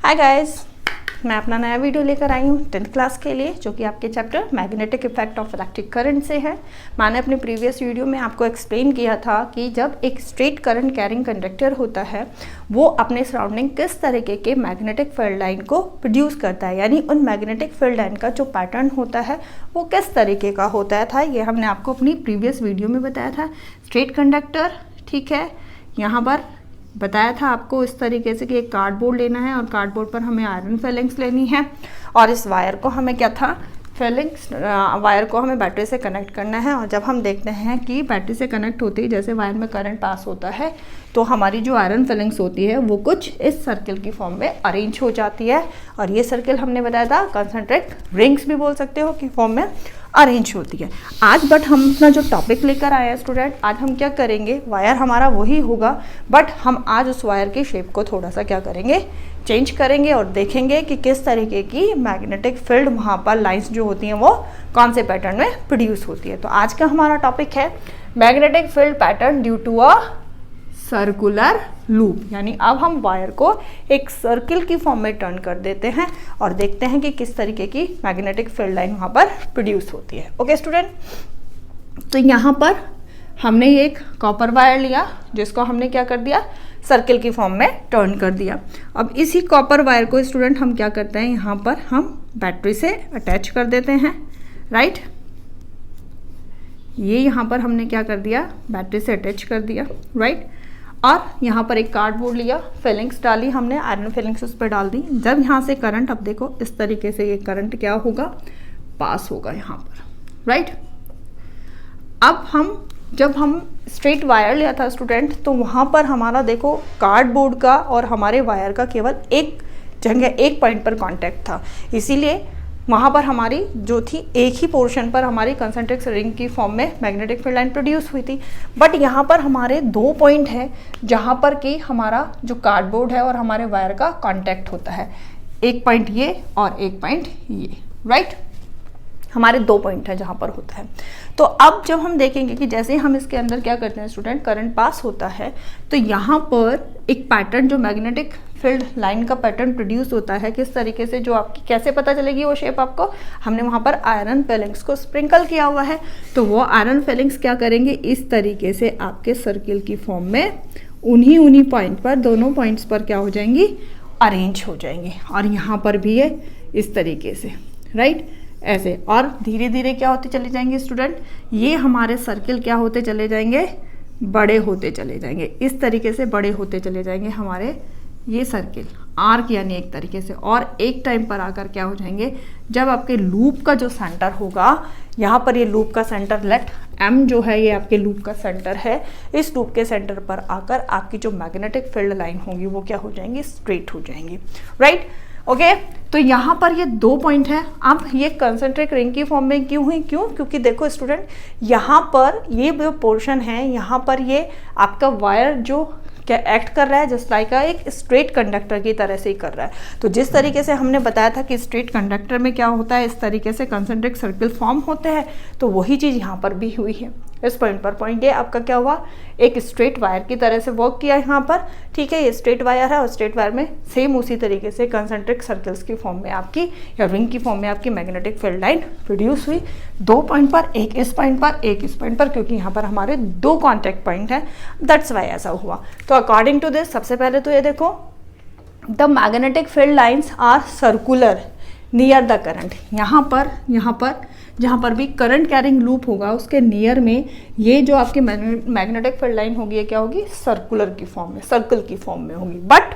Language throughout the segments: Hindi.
हाय गाइस, मैं अपना नया वीडियो लेकर आई हूँ 10th क्लास के लिए, जो कि आपके chapter magnetic effect of electric current से है। मैंने अपने प्रीवियस वीडियो में आपको एक्सप्लेन किया था कि जब एक स्ट्रेट करंट कैरिंग कंडक्टर होता है वो अपने सराउंडिंग किस तरीके के मैग्नेटिक फील्ड लाइन को प्रोड्यूस करता है, यानी उन मैग्नेटिक फील्ड लाइन का जो पैटर्न होता है वो किस तरीके का होता था। ये हमने आपको अपनी प्रीवियस वीडियो में बताया था। स्ट्रेट कंडक्टर, ठीक है, यहाँ पर बताया था आपको इस तरीके से कि एक कार्डबोर्ड लेना है और कार्डबोर्ड पर हमें आयरन फिलिंग्स लेनी है और इस वायर को हमें क्या था, फिलिंग्स वायर को हमें बैटरी से कनेक्ट करना है। और जब हम देखते हैं कि बैटरी से कनेक्ट होती है, जैसे वायर में करंट पास होता है, तो हमारी जो आयरन फिलिंग्स होती है वो कुछ इस सर्किल की फॉर्म में अरेंज हो जाती है। और ये सर्किल हमने बताया था कंसंट्रिक रिंग्स भी बोल सकते हो कि फॉर्म में अरेंज होती है। आज बट हम अपना जो टॉपिक लेकर आए हैं स्टूडेंट, आज हम क्या करेंगे, वायर हमारा वही होगा बट हम आज उस वायर की शेप को थोड़ा सा क्या करेंगे, चेंज करेंगे और देखेंगे कि किस तरीके की मैग्नेटिक फील्ड वहाँ पर लाइंस जो होती हैं वो कौन से पैटर्न में प्रोड्यूस होती है। तो आज का हमारा टॉपिक है magnetic field pattern due to a circular loop, यानी अब हम वायर को एक सर्किल की फॉर्म में टर्न कर देते हैं और देखते हैं कि किस तरीके की मैग्नेटिक फील्ड लाइन वहाँ पर प्रोड्यूस होती है। ओके स्टूडेंट, तो यहाँ पर हमने एक कॉपर वायर लिया जिसको हमने क्या कर दिया, सर्किल की फॉर्म में टर्न कर दिया। अब इसी कॉपर वायर को स्टूडेंट हम क्या करते हैं, यहाँ पर हम बैटरी से अटैच कर देते हैं, राइट। ये यहाँ पर हमने क्या कर दिया, बैटरी से अटैच कर दिया, राइट। और यहाँ पर एक कार्डबोर्ड लिया, फिलिंग्स डाली हमने, आयरन फिलिंग्स उस पर डाल दी। जब यहाँ से करंट, अब देखो इस तरीके से ये करंट क्या होगा, पास होगा यहाँ पर, राइट। अब जब हम स्ट्रेट वायर लिया था स्टूडेंट, तो वहाँ पर हमारा देखो कार्डबोर्ड का और हमारे वायर का केवल एक जगह, एक पॉइंट पर कांटेक्ट था, इसीलिए वहाँ पर हमारी जो थी एक ही पोर्शन पर हमारी कंसंट्रिक रिंग की फॉर्म में मैग्नेटिक फील्ड लाइन प्रोड्यूस हुई थी। बट यहाँ पर हमारे दो पॉइंट हैं जहाँ पर कि हमारा जो कार्डबोर्ड है और हमारे वायर का कांटेक्ट होता है, एक पॉइंट ये और एक पॉइंट ये, राइट। हमारे दो पॉइंट है जहाँ पर होता है। तो अब जब हम देखेंगे कि जैसे हम इसके अंदर क्या करते हैं स्टूडेंट, करंट पास होता है, तो यहाँ पर एक पैटर्न जो मैग्नेटिक फील्ड लाइन का पैटर्न प्रोड्यूस होता है, किस तरीके से, जो आपकी कैसे पता चलेगी वो शेप आपको, हमने वहाँ पर आयरन फिलिंग्स को स्प्रिंकल किया हुआ है, तो वो आयरन फिलिंग्स क्या करेंगे, इस तरीके से आपके सर्किल की फॉर्म में उन्हीं पॉइंट पर, दोनों पॉइंट्स पर क्या हो जाएंगी, अरेंज हो जाएंगी। और यहाँ पर भी है इस तरीके से, राइट, ऐसे। और धीरे धीरे क्या होते चले जाएंगे स्टूडेंट, ये हमारे सर्किल क्या होते चले जाएंगे, बड़े होते चले जाएंगे, इस तरीके से बड़े होते चले जाएंगे हमारे ये सर्किल, आर्क यानी एक तरीके से। और एक टाइम पर आकर क्या हो जाएंगे, जब आपके लूप का जो सेंटर होगा, यहाँ पर ये लूप का सेंटर लेट एम जो है ये आपके लूप का सेंटर है, इस लूप के सेंटर पर आकर आपकी जो मैग्नेटिक फील्ड लाइन होगी वो क्या हो जाएंगी, स्ट्रेट हो जाएंगी, राइट। ओके, तो यहाँ पर ये दो पॉइंट है। अब ये कंसंट्रिक रिंग की फॉर्म में क्यों हुई, क्योंकि देखो स्टूडेंट, यहाँ पर ये जो पोर्शन है, यहाँ पर ये आपका वायर जो क्या एक्ट कर रहा है, जस्ट लाइक एक स्ट्रेट कंडक्टर की तरह से ही कर रहा है। तो जिस तरीके से हमने बताया था कि स्ट्रेट कंडक्टर में क्या होता है, इस तरीके से कंसंट्रिक सर्किल फॉर्म होते हैं, तो वही चीज़ यहाँ पर भी हुई है। इस पॉइंट पर पॉइंट ये आपका क्या हुआ, एक स्ट्रेट वायर की तरह से वर्क किया यहाँ पर, ठीक है, ये स्ट्रेट वायर है और स्ट्रेट वायर में सेम उसी तरीके से कंसंट्रिक सर्कल्स की फॉर्म में आपकी, या रिंग की फॉर्म में आपकी मैग्नेटिक फील्ड लाइन प्रोड्यूस हुई। दो पॉइंट पर, एक इस पॉइंट पर, एक इस पॉइंट पर, क्योंकि यहाँ पर हमारे दो कॉन्टैक्ट पॉइंट हैं, दैट्स वाई ऐसा हुआ। तो अकॉर्डिंग टू दिस, सबसे पहले तो ये देखो, the magnetic field lines are circular near the current. यहाँ पर जहाँ पर भी करंट कैरिंग लूप होगा उसके नियर में ये जो आपकी मैग्नेटिक फील्ड लाइन होगी, ये क्या होगी, सर्कुलर की फॉर्म में, सर्कल की फॉर्म में होगी। But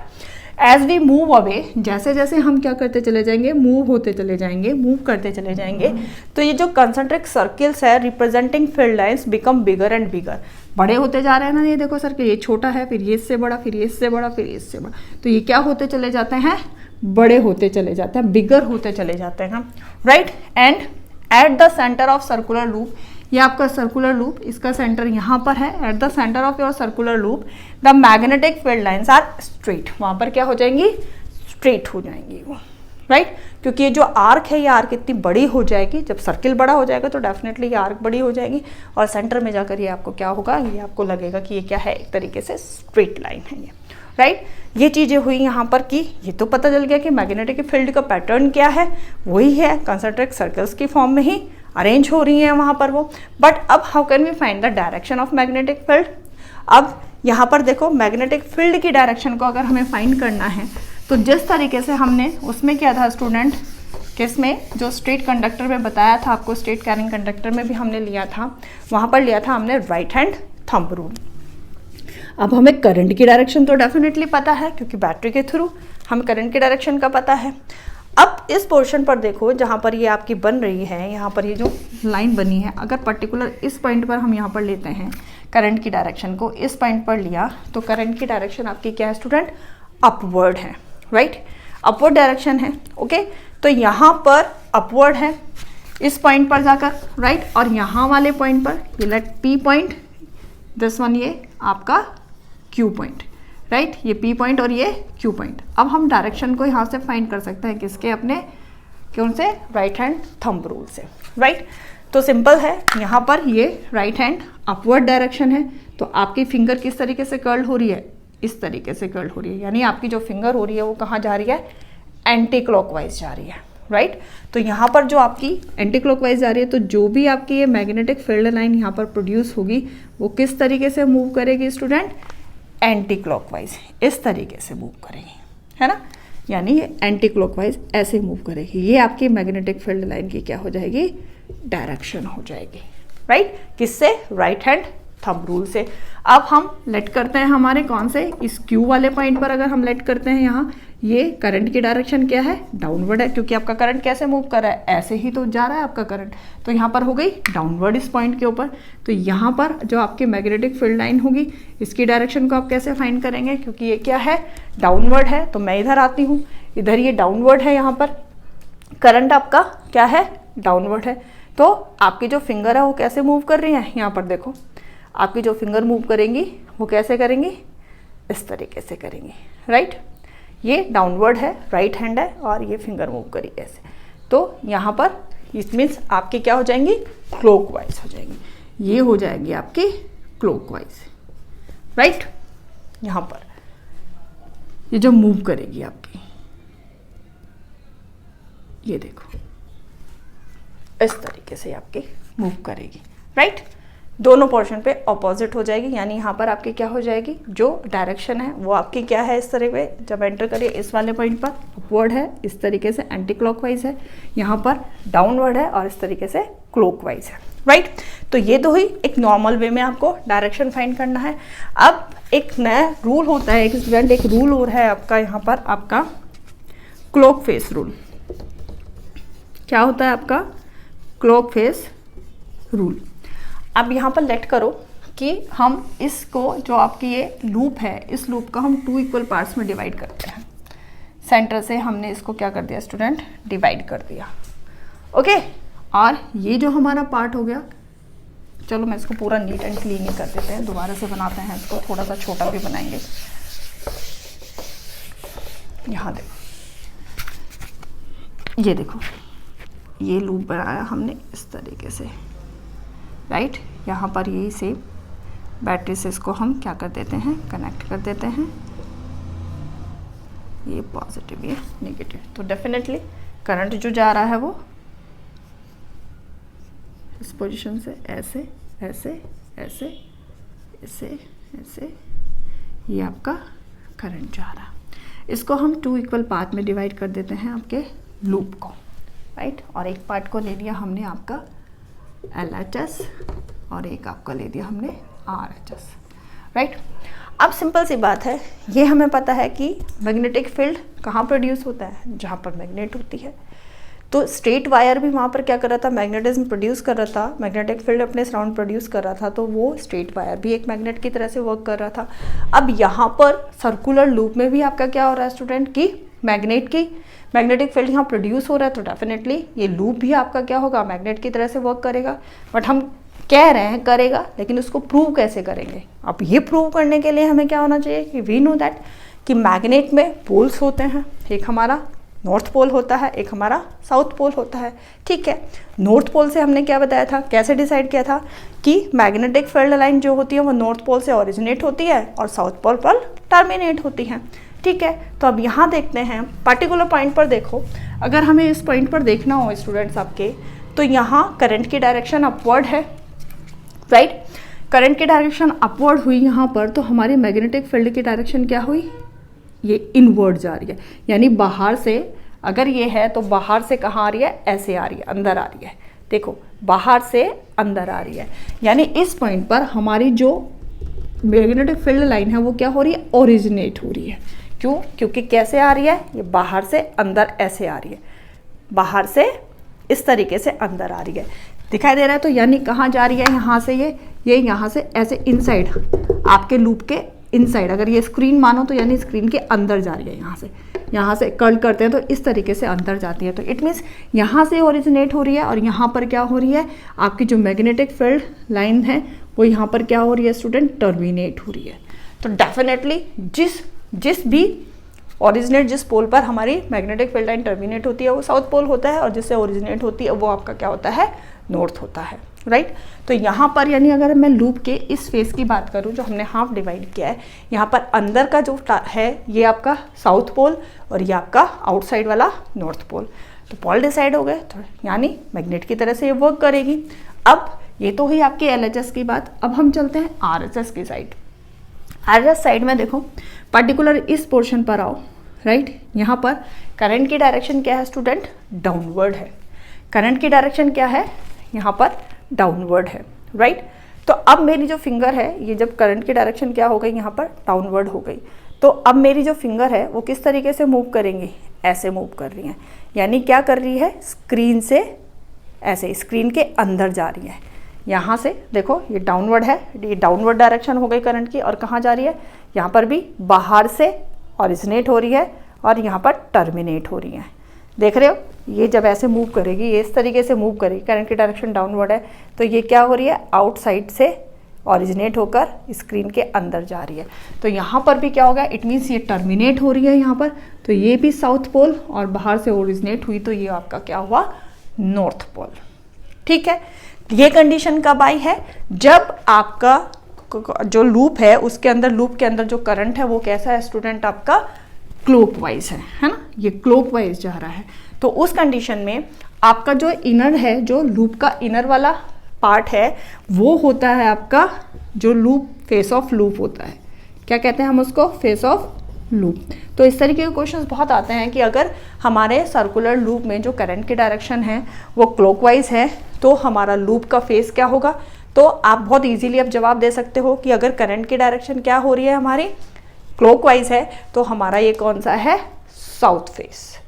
as we move away, जैसे जैसे हम क्या करते चले जाएंगे, मूव होते चले जाएंगे, मूव करते चले जाएंगे, तो ये जो कंसंट्रिक सर्किल्स है representing field lines become bigger and bigger, बड़े होते जा रहे हैं ना। ये देखो सर्किल, ये छोटा है, फिर ये इससे बड़ा, फिर ये इससे बड़ा, फिर ये इससे बड़ा, तो ये क्या होते चले जाते हैं, बड़े होते चले जाते हैं, बिगर होते चले जाते हैं, right. And at the centre of circular loop, ये आपका सर्कुलर लूप, इसका सेंटर यहाँ पर है, at the centre of your circular loop the magnetic field lines are straight, वहाँ पर क्या हो जाएंगी, स्ट्रेट हो जाएंगी वो, राइट। क्योंकि ये जो आर्क है, ये आर्क इतनी बड़ी हो जाएगी, जब सर्किल बड़ा हो जाएगा तो डेफिनेटली ये आर्क बड़ी हो जाएगी और सेंटर में जाकर ये आपको क्या होगा, ये आपको लगेगा कि ये क्या है, एक तरीके से स्ट्रेट लाइन है ये, राइट। ये चीज़ें हुई यहाँ पर कि ये तो पता चल गया कि मैग्नेटिक फील्ड का पैटर्न क्या है, वही है कंसंट्रिक सर्कल्स की फॉर्म में ही अरेंज हो रही हैं वहाँ पर वो। बट अब how can we find the direction of magnetic field. अब यहाँ पर देखो मैग्नेटिक फील्ड की डायरेक्शन को अगर हमें फाइंड करना है तो जिस तरीके से हमने उसमें किया था स्टूडेंट, किसमें, जो स्ट्रेट कंडक्टर में बताया था आपको, स्ट्रेट कैरिंग कंडक्टर में भी हमने लिया था, वहाँ पर लिया था हमने राइट हैंड थंब रूल। अब हमें करंट की डायरेक्शन तो डेफिनेटली पता है क्योंकि बैटरी के थ्रू हमें करंट की डायरेक्शन का पता है। अब इस पोर्शन पर देखो जहाँ पर ये आपकी बन रही है, यहाँ पर ये जो लाइन बनी है, अगर पर्टिकुलर इस पॉइंट पर हम यहाँ पर लेते हैं करंट की डायरेक्शन को, इस पॉइंट पर लिया तो करंट की डायरेक्शन आपकी क्या है स्टूडेंट, अपवर्ड है, राइट, अपवर्ड डायरेक्शन है। ओके, तो यहाँ पर अपवर्ड है इस पॉइंट पर जाकर, राइट, और यहाँ वाले पॉइंट पर ये let P point, this one ये आपका क्यू पॉइंट, राइट, ये पी पॉइंट और ये क्यू पॉइंट। अब हम डायरेक्शन को यहाँ से फाइंड कर सकते हैं किसके, अपने कौन से, राइट हैंड थंब रूल से, राइट। तो सिंपल है, यहाँ पर ये राइट हैंड अपवर्ड डायरेक्शन है, तो आपकी फिंगर किस तरीके से कर्ल हो रही है, इस तरीके से कर्ल हो रही है, यानी आपकी जो फिंगर हो रही है वो कहाँ जा रही है, एंटी क्लॉकवाइज जा रही है, राइट। तो यहाँ पर जो आपकी एंटी क्लॉकवाइज जा रही है, तो जो भी आपकी ये मैग्नेटिक फील्ड लाइन यहाँ पर प्रोड्यूस होगी वो किस तरीके से मूव करेगी स्टूडेंट, एंटी क्लॉकवाइज, इस तरीके से मूव करेगी, है ना, यानी ये एंटी क्लॉकवाइज ऐसे मूव करेगी। ये आपकी मैग्नेटिक फील्ड लाइन की क्या हो जाएगी, डायरेक्शन हो जाएगी, राइट, किससे, राइट हैंड थंब रूल से। अब हम लेट करते हैं हमारे कौन से, इस क्यू वाले पॉइंट पर अगर हम लेट करते हैं यहाँ, ये करंट की डायरेक्शन क्या है, डाउनवर्ड है, क्योंकि आपका करंट कैसे मूव कर रहा है, ऐसे ही तो जा रहा है आपका करंट, तो यहाँ पर हो गई डाउनवर्ड इस पॉइंट के ऊपर। तो यहाँ पर जो आपकी मैग्नेटिक फील्ड लाइन होगी इसकी डायरेक्शन को आप कैसे फाइंड करेंगे, क्योंकि ये क्या है, डाउनवर्ड है, तो मैं इधर आती हूँ, इधर ये डाउनवर्ड है, यहाँ पर करंट आपका क्या है, डाउनवर्ड है, तो आपकी जो फिंगर है वो कैसे मूव कर रही है, यहाँ पर देखो आपकी जो फिंगर मूव करेंगी वो कैसे करेंगी, इस तरीके से करेंगी, राइट। ये डाउनवर्ड है, राइट हैंड है, और ये फिंगर मूव करी ऐसे, तो यहाँ पर इट मीन्स आपकी क्या हो जाएंगी, क्लॉकवाइज हो जाएंगी, ये हो जाएगी आपकी क्लॉकवाइज, राइट। यहाँ पर ये जो मूव करेगी आपकी, ये देखो इस तरीके से आपकी मूव करेगी, राइट, दोनों पोर्शन पे ऑपोजिट हो जाएगी, यानी यहाँ पर आपकी क्या हो जाएगी, जो डायरेक्शन है वो आपकी क्या है, इस तरह पे जब एंटर करिए इस वाले पॉइंट पर अपवर्ड है, इस तरीके से एंटी क्लॉकवाइज है, यहाँ पर डाउनवर्ड है और इस तरीके से क्लॉकवाइज है, राइट। तो ये तो हुई एक नॉर्मल वे में आपको डायरेक्शन फाइंड करना है। अब एक नया रूल होता है, एक स्टूडेंट, एक रूल और है आपका यहाँ पर, आपका क्लॉक फेस रूल। क्या होता है आपका, क्लॉक फेस रूल। अब यहाँ पर लेट करो कि हम इसको, जो आपकी ये लूप है, इस लूप को हम 2 इक्वल पार्ट्स में डिवाइड करते हैं। सेंटर से हमने इसको क्या कर दिया स्टूडेंट, डिवाइड कर दिया, ओके। और ये जो हमारा पार्ट हो गया, चलो मैं इसको पूरा नीट एंड क्लीन ही कर देते हैं, दोबारा से बनाते हैं इसको, थोड़ा सा छोटा भी बनाएंगे। यहाँ देखो, ये देखो, ये लूप बनाया हमने इस तरीके से, राइट। यहाँ पर यही सेम बैटरी से इसको हम क्या कर देते हैं, कनेक्ट कर देते हैं, ये पॉजिटिव ये नेगेटिव, तो डेफिनेटली करंट जो जा रहा है वो इस पोजीशन से ऐसे ऐसे ऐसे ऐसे ऐसे, ये आपका करंट जा रहा है। इसको हम 2 इक्वल पार्ट में डिवाइड कर देते हैं आपके लूप को, राइट। और एक पार्ट को ले लिया हमने आपका LHS और एक आपका ले दिया हमने RHS, राइट। अब सिंपल सी बात है, ये हमें पता है कि मैग्नेटिक फील्ड कहाँ प्रोड्यूस होता है, जहाँ पर मैग्नेट होती है। तो स्ट्रेट वायर भी वहाँ पर क्या कर रहा था, मैग्नेटिज्म प्रोड्यूस कर रहा था, मैग्नेटिक फील्ड अपने सराउंड प्रोड्यूस कर रहा था, तो वो स्ट्रेट वायर भी एक मैग्नेट की तरह से वर्क कर रहा था। अब यहाँ पर सर्कुलर लूप में भी आपका क्या हो रहा है स्टूडेंट, की मैग्नेटिक फील्ड यहाँ प्रोड्यूस हो रहा है, तो डेफिनेटली ये लूप भी आपका क्या होगा, मैग्नेट की तरह से वर्क करेगा। बट हम कह रहे हैं करेगा, लेकिन उसको प्रूव कैसे करेंगे। अब ये प्रूव करने के लिए हमें क्या होना चाहिए कि वी नो दैट कि मैग्नेट में पोल्स होते हैं, एक हमारा नॉर्थ पोल होता है, एक हमारा साउथ पोल होता है। ठीक है, नॉर्थ पोल से हमने क्या बताया था, कैसे डिसाइड किया था कि मैग्नेटिक फील्ड लाइन जो होती है वो नॉर्थ पोल से ओरिजिनेट होती है और साउथ पोल पर टर्मिनेट होती है। ठीक है, तो अब यहाँ देखते हैं पर्टिकुलर पॉइंट पर। देखो, अगर हमें इस पॉइंट पर देखना हो स्टूडेंट्स आपके, तो यहाँ करंट की डायरेक्शन अपवर्ड है, राइट। करंट की डायरेक्शन अपवर्ड हुई यहाँ पर, तो हमारी मैग्नेटिक फील्ड की डायरेक्शन क्या हुई, ये इनवर्ड जा रही है। यानी बाहर से अगर ये है तो बाहर से कहाँ आ रही है, ऐसे आ रही है, अंदर आ रही है। देखो, बाहर से अंदर आ रही है, यानी इस पॉइंट पर हमारी जो मैग्नेटिक फील्ड लाइन है वो क्या हो रही है, ओरिजिनेट हो रही है। क्यों, क्योंकि कैसे आ रही है, ये बाहर से अंदर ऐसे आ रही है, बाहर से इस तरीके से अंदर आ रही है, दिखाई दे रहा है। तो यानी कहाँ जा रही है, यहाँ से ये यहाँ से ऐसे इनसाइड, आपके लूप के इनसाइड, अगर ये स्क्रीन मानो तो यानी स्क्रीन के अंदर जा रही है। यहाँ से कर्ल करते हैं तो इस तरीके से अंदर जाती है। तो इट मीन्स यहाँ से ओरिजिनेट हो रही है और यहाँ पर क्या हो रही है, आपकी जो मैग्नेटिक फील्ड लाइन है वो यहाँ पर क्या हो रही है स्टूडेंट, टर्मिनेट हो रही है। तो डेफिनेटली जिस भी ओरिजिनेट जिस पोल पर हमारी मैग्नेटिक फील्ड लाइन टर्मिनेट होती है वो साउथ पोल होता है, और जिससे ओरिजिनेट होती है वो आपका क्या होता है, नॉर्थ होता है, राइट। तो यहाँ पर यानी अगर मैं लूप के इस फेस की बात करूँ जो हमने हाफ डिवाइड किया है, यहाँ पर अंदर का जो है ये आपका साउथ पोल और ये आपका आउटसाइड वाला नॉर्थ पोल। तो पोल डिसाइड हो गए, तो यानी मैग्नेट की तरह से ये वर्क करेगी। अब ये तो हुई आपकी LHS की बात। अब हम चलते हैं RHS की साइड। RHS साइड में देखो, पर्टिकुलर इस पोर्शन पर आओ, राइट। यहाँ पर करंट की डायरेक्शन क्या है स्टूडेंट, डाउनवर्ड है। करंट की डायरेक्शन क्या है, यहाँ पर डाउनवर्ड है, राइट। तो अब मेरी जो फिंगर है, ये जब करंट की डायरेक्शन क्या हो गई, यहाँ पर डाउनवर्ड हो गई, तो अब मेरी जो फिंगर है वो किस तरीके से मूव करेंगी, ऐसे मूव कर रही है। यानी क्या कर रही है, स्क्रीन से ऐसे स्क्रीन के अंदर जा रही है। यहाँ से देखो ये डाउनवर्ड है, ये डाउनवर्ड डायरेक्शन हो गई करंट की, और कहाँ जा रही है, यहाँ पर भी बाहर से ओरिजिनेट हो रही है और यहाँ पर टर्मिनेट हो रही है। देख रहे हो, ये जब ऐसे मूव करेगी, ये इस तरीके से मूव करेगी, करंट की डायरेक्शन डाउनवर्ड है, तो ये क्या हो रही है, आउटसाइड से ओरिजिनेट होकर स्क्रीन के अंदर जा रही है। तो यहाँ पर भी क्या होगा, इट मीन्स ये टर्मिनेट हो रही है यहाँ पर, तो ये भी साउथ पोल, और बाहर से ओरिजिनेट हुई तो ये आपका क्या हुआ, नॉर्थ पोल। ठीक है, ये कंडीशन कब आई है, जब आपका जो लूप है उसके अंदर, लूप के अंदर जो करंट है वो कैसा है स्टूडेंट, आपका क्लॉकवाइज है ना, ये क्लॉकवाइज जा रहा है। तो उस कंडीशन में आपका जो इनर है, जो लूप का इनर वाला पार्ट है वो होता है आपका जो लूप, फेस ऑफ लूप होता है। क्या कहते हैं हम उसको, फेस ऑफ लूप। तो इस तरीके के क्वेश्चंस बहुत आते हैं कि अगर हमारे सर्कुलर लूप में जो करंट की डायरेक्शन है वो क्लॉकवाइज है तो हमारा लूप का फेस क्या होगा। तो आप बहुत इजीली अब जवाब दे सकते हो कि अगर करंट की डायरेक्शन क्या हो रही है हमारी, क्लॉकवाइज है, तो हमारा ये कौन सा है, साउथ फेस।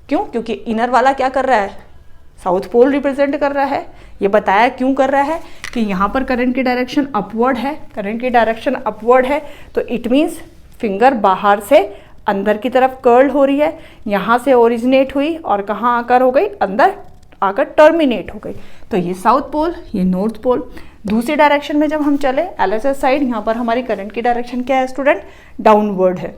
क्यों, क्योंकि इनर वाला क्या कर रहा है, साउथ पोल रिप्रेजेंट कर रहा है। ये बताया क्यों कर रहा है कि यहाँ पर करंट की डायरेक्शन अपवर्ड है, करंट की डायरेक्शन अपवर्ड है, तो इट मीन्स फिंगर बाहर से अंदर की तरफ कर्ल हो रही है, यहाँ से ओरिजिनेट हुई और कहाँ आकर हो गई, अंदर आकर टर्मिनेट हो गई। तो ये साउथ पोल, ये नॉर्थ पोल। दूसरी डायरेक्शन में जब हम चले LHS साइड, यहाँ पर हमारी करंट की डायरेक्शन क्या है स्टूडेंट, डाउनवर्ड है।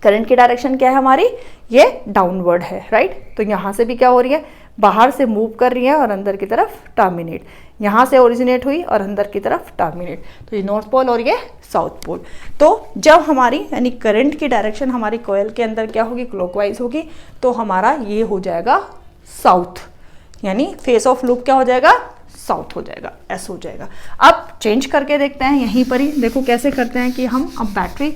करंट की डायरेक्शन क्या है हमारी, ये डाउनवर्ड है, राइट। तो यहाँ से भी क्या हो रही है, बाहर से मूव कर रही है और अंदर की तरफ टर्मिनेट, यहाँ से ओरिजिनेट हुई और अंदर की तरफ टर्मिनेट। तो ये नॉर्थ पोल और ये साउथ पोल। तो जब हमारी यानी करंट की डायरेक्शन हमारी कॉइल के अंदर क्या होगी, क्लॉकवाइज होगी, तो हमारा ये हो जाएगा साउथ, यानी फेस ऑफ लूप क्या हो जाएगा, साउथ हो जाएगा, ऐसा हो जाएगा। अब चेंज करके देखते हैं, यहीं पर ही देखो कैसे करते हैं कि हम अब बैटरी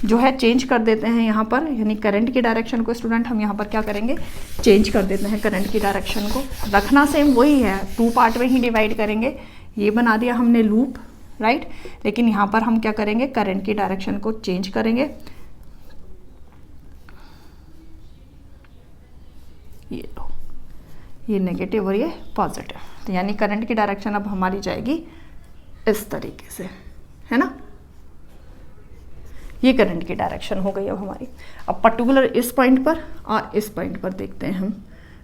जो है चेंज कर देते हैं यहाँ पर, यानी करंट की डायरेक्शन को स्टूडेंट हम यहाँ पर क्या करेंगे, चेंज कर देते हैं। करंट की डायरेक्शन को रखना सेम वही है, 2 पार्ट में ही डिवाइड करेंगे। ये बना दिया हमने लूप, राइट, लेकिन यहाँ पर हम क्या करेंगे, करंट की डायरेक्शन को चेंज करेंगे। ये नेगेटिव और ये पॉजिटिव, तो यानी करंट की डायरेक्शन अब हमारी जाएगी इस तरीके से, है ना। ये करंट की डायरेक्शन हो गई अब हमारी। अब पर्टिकुलर इस पॉइंट पर और इस पॉइंट पर देखते हैं हम,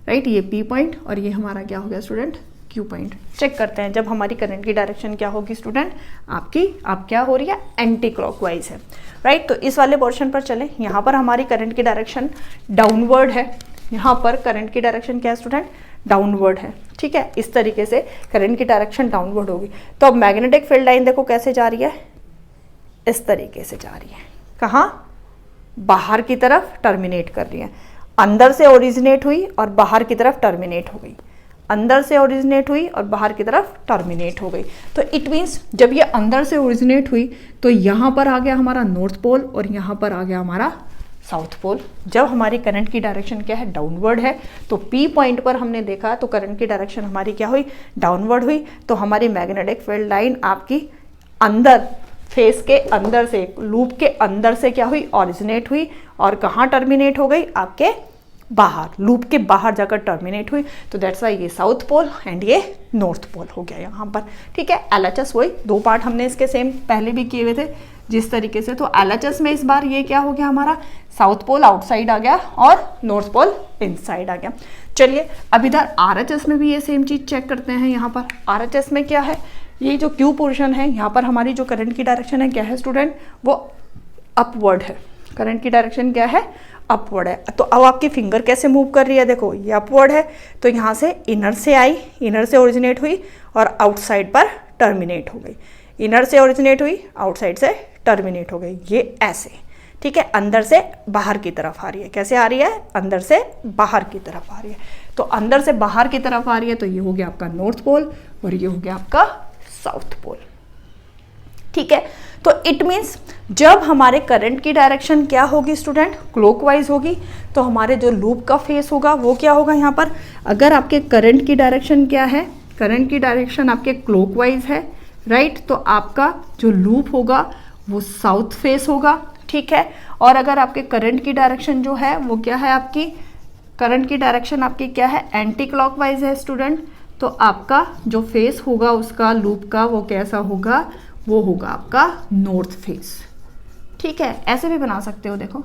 राइट। ये P पॉइंट और ये हमारा क्या हो गया स्टूडेंट, Q पॉइंट। चेक करते हैं जब हमारी करंट की डायरेक्शन क्या होगी स्टूडेंट, आपकी अब क्या हो रही है, एंटी क्लॉकवाइज है, राइट। तो इस वाले पोर्शन पर चले, यहाँ पर हमारी करंट की डायरेक्शन डाउनवर्ड है, यहाँ पर करंट की डायरेक्शन क्या है स्टूडेंट, डाउनवर्ड है, ठीक है। इस तरीके से करंट की डायरेक्शन डाउनवर्ड होगी। तो अब मैग्नेटिक फील्ड लाइन देखो कैसे जा रही है, इस तरीके से जा रही है, कहाँ, बाहर की तरफ टर्मिनेट कर रही है। अंदर से ओरिजिनेट हुई और बाहर की तरफ टर्मिनेट हो गई, अंदर से ओरिजिनेट हुई और बाहर की तरफ टर्मिनेट हो गई। तो इट मीन्स जब ये अंदर से ओरिजिनेट हुई तो यहाँ पर आ गया हमारा नॉर्थ पोल और यहाँ पर आ गया हमारा साउथ पोल। जब हमारी करंट की डायरेक्शन क्या है, डाउनवर्ड है, तो पी पॉइंट पर हमने देखा तो करंट की डायरेक्शन हमारी क्या हुई, डाउनवर्ड हुई। तो हमारी मैग्नेटिक फील्ड लाइन आपकी अंदर, फेस के अंदर से, लूप के अंदर से क्या हुई, ओरिजिनेट हुई और कहाँ टर्मिनेट हो गई, आपके बाहर, लूप के बाहर जाकर टर्मिनेट हुई। तो दैट्स वाई ये साउथ पोल एंड ये नॉर्थ पोल हो गया यहाँ पर, ठीक है। LHS वही 2 पार्ट हमने इसके सेम पहले भी किए हुए थे जिस तरीके से। तो LHS में इस बार ये क्या हो गया, हमारा साउथ पोल आउटसाइड आ गया और नॉर्थ पोल इनसाइड आ गया। चलिए अब इधर RHS में भी ये सेम चीज़ चेक करते हैं। यहाँ पर RHS में क्या है, ये जो Q पोर्शन है, यहाँ पर हमारी जो करंट की डायरेक्शन है क्या है स्टूडेंट, वो अपवर्ड है। करंट की डायरेक्शन क्या है, अपवर्ड है। तो अब आपकी फिंगर कैसे मूव कर रही है, देखो ये अपवर्ड है, तो यहाँ से इनर से आई, इनर से ओरिजिनेट हुई और आउटसाइड पर टर्मिनेट हो गई। इनर से ओरिजिनेट हुई, आउटसाइड से टर्मिनेट हो गई, ये ऐसे, ठीक है। अंदर से बाहर की तरफ आ रही है, कैसे आ रही है, अंदर से बाहर की तरफ आ रही है। तो अंदर से बाहर की तरफ आ रही है, तो ये हो गया आपका नॉर्थ पोल और ये हो गया आपका साउथ पोल, ठीक है। तो इट मीन्स जब हमारे करंट की डायरेक्शन क्या होगी स्टूडेंट, क्लॉकवाइज होगी, तो हमारे जो लूप का फेस होगा वो क्या होगा, यहाँ पर अगर आपके करंट की डायरेक्शन क्या है, करंट की डायरेक्शन आपके क्लॉकवाइज है, राइट, तो आपका जो लूप होगा वो साउथ फेस होगा, ठीक है। और अगर आपके करंट की डायरेक्शन जो है वो क्या है, आपकी करंट की डायरेक्शन आपकी क्या है, एंटी क्लॉकवाइज है स्टूडेंट, तो आपका जो फेस होगा उसका लूप का वो कैसा होगा, वो होगा आपका नॉर्थ फेस, ठीक है। ऐसे भी बना सकते हो, देखो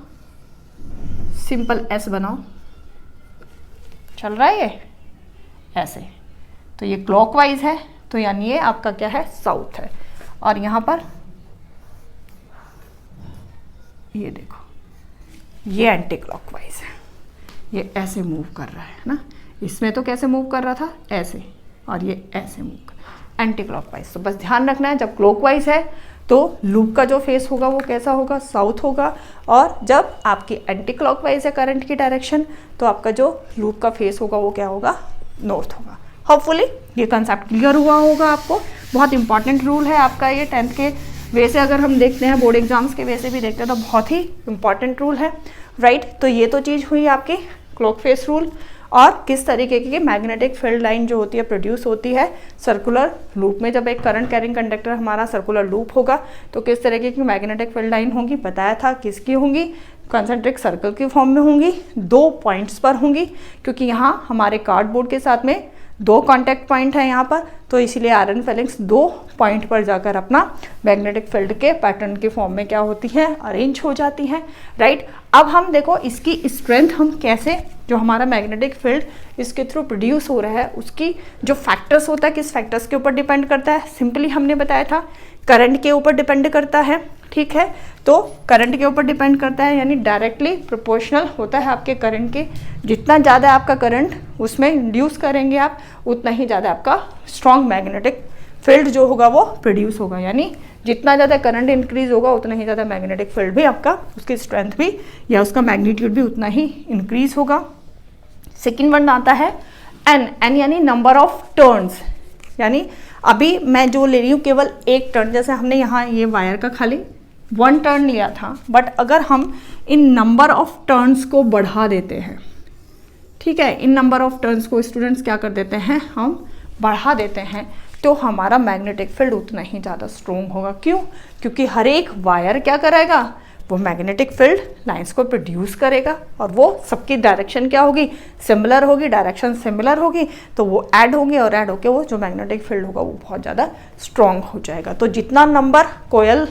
सिंपल एस बनाओ, चल रहा है ये ऐसे, तो ये क्लॉकवाइज है, तो यानी ये आपका क्या है, साउथ है। और यहाँ पर ये देखो ये एंटी क्लॉकवाइज है, ये ऐसे मूव कर रहा है ना, इसमें तो कैसे मूव कर रहा था, ऐसे, और ये ऐसे मूव कर, एंटी क्लॉकवाइज। तो बस ध्यान रखना है जब क्लॉकवाइज है तो लूप का जो फेस होगा वो कैसा होगा, साउथ होगा, और जब आपकी एंटी क्लॉकवाइज है करंट की डायरेक्शन तो आपका जो लूप का फेस होगा वो क्या होगा, नॉर्थ होगा। होपफुली ये कंसेप्ट क्लियर हुआ होगा आपको। बहुत इंपॉर्टेंट रूल है आपका ये, 10th के वे से अगर हम देखते हैं, बोर्ड एग्जाम्स के वे से भी देखते हैं, तो बहुत ही इंपॉर्टेंट रूल है, राइट। तो ये तो चीज़ हुई आपकी क्लॉक फेस रूल, और किस तरीके की मैग्नेटिक फील्ड लाइन जो होती है प्रोड्यूस होती है सर्कुलर लूप में। जब एक करंट कैरिंग कंडक्टर हमारा सर्कुलर लूप होगा तो किस तरीके की मैग्नेटिक फील्ड लाइन होगी, बताया था किसकी होंगी, कॉन्सेंट्रिक सर्कल की फॉर्म में होंगी, 2 पॉइंट्स पर होंगी, क्योंकि यहाँ हमारे कार्डबोर्ड के साथ में 2 कॉन्टैक्ट पॉइंट है यहाँ पर, तो इसीलिए आयरन फिलिंग्स 2 पॉइंट पर जाकर अपना मैग्नेटिक फील्ड के पैटर्न के फॉर्म में क्या होती हैं, अरेंज हो जाती हैं, राइट। अब हम देखो इसकी स्ट्रेंथ हम कैसे, जो हमारा मैग्नेटिक फील्ड इसके थ्रू प्रोड्यूस हो रहा है उसकी जो फैक्टर्स होता है, किस फैक्टर्स के ऊपर डिपेंड करता है, सिंपली हमने बताया था करंट के ऊपर डिपेंड करता है, ठीक है। तो करंट के ऊपर डिपेंड करता है, यानी डायरेक्टली प्रोपोर्शनल होता है आपके करंट के, जितना ज़्यादा आपका करंट उसमें इंड्यूस करेंगे आप, उतना ही ज़्यादा आपका स्ट्रॉन्ग मैग्नेटिक फील्ड जो होगा वो प्रोड्यूस होगा, यानी जितना ज़्यादा करंट इंक्रीज होगा उतना ही ज़्यादा मैग्नेटिक फील्ड भी आपका, उसकी स्ट्रेंथ भी या उसका मैग्नीट्यूड भी उतना ही इंक्रीज होगा। सेकेंड वन आता है एन यानी नंबर ऑफ टर्न्स, यानी अभी मैं जो ले रही हूँ केवल एक टर्न, जैसे हमने यहाँ ये वायर का खाली 1 टर्न लिया था, बट अगर हम इन नंबर ऑफ टर्न्स को बढ़ा देते हैं, ठीक है, इन नंबर ऑफ टर्न्स को स्टूडेंट्स क्या कर देते हैं, हम बढ़ा देते हैं, तो हमारा मैग्नेटिक फील्ड उतना ही ज़्यादा स्ट्रॉन्ग होगा। क्यों? क्योंकि हर एक वायर क्या करेगा, वो मैग्नेटिक फील्ड लाइंस को प्रोड्यूस करेगा, और वो सबकी डायरेक्शन क्या होगी, सिमिलर होगी, डायरेक्शन सिमिलर होगी, तो वो ऐड होंगे, और ऐड होके वो जो मैग्नेटिक फील्ड होगा वो बहुत ज़्यादा स्ट्रॉन्ग हो जाएगा। तो जितना नंबर कोयल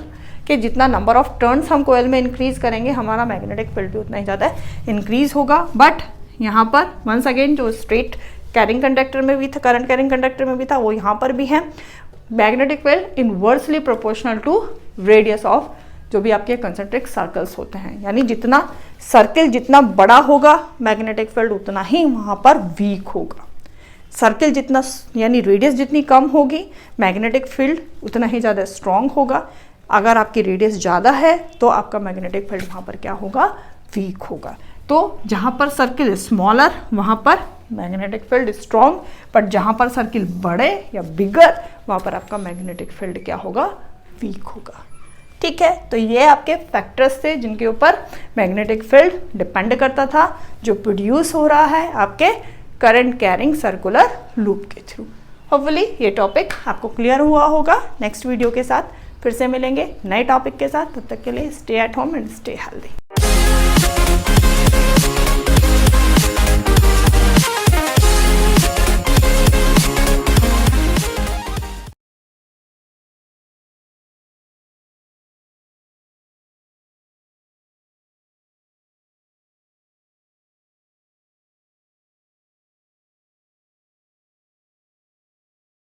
के, जितना नंबर ऑफ टर्न्स हम कोयल में इंक्रीज करेंगे, हमारा मैग्नेटिक फील्ड भी उतना ही ज़्यादा इंक्रीज होगा। बट यहाँ पर वंस अगेन जो स्ट्रेट कैरिंग कंडक्टर में भी था, करंट कैरिंग कंडक्टर में भी था, वो यहाँ पर भी है, magnetic field inversely proportional to radius of जो भी आपके कंसेंट्रिक सर्कल्स होते हैं, यानी जितना सर्किल जितना बड़ा होगा मैग्नेटिक फील्ड उतना ही वहाँ पर वीक होगा। सर्किल जितना यानी रेडियस जितनी कम होगी मैग्नेटिक फील्ड उतना ही ज़्यादा स्ट्रॉन्ग होगा। अगर आपकी रेडियस ज़्यादा है तो आपका मैग्नेटिक फील्ड वहाँ पर क्या होगा, वीक होगा। तो जहाँ पर सर्किल स्मॉलर वहाँ पर मैग्नेटिक फील्ड स्ट्रॉन्ग, बट जहाँ पर सर्किल बड़े या बिगर वहाँ पर आपका मैग्नेटिक फील्ड क्या होगा, वीक होगा। ठीक है, तो ये आपके फैक्टर्स थे जिनके ऊपर मैग्नेटिक फील्ड डिपेंड करता था, जो प्रोड्यूस हो रहा है आपके करंट कैरिंग सर्कुलर लूप के थ्रू। होपफुली ये टॉपिक आपको क्लियर हुआ होगा। नेक्स्ट वीडियो के साथ फिर से मिलेंगे नए टॉपिक के साथ। तब तक के लिए stay at home and stay healthy.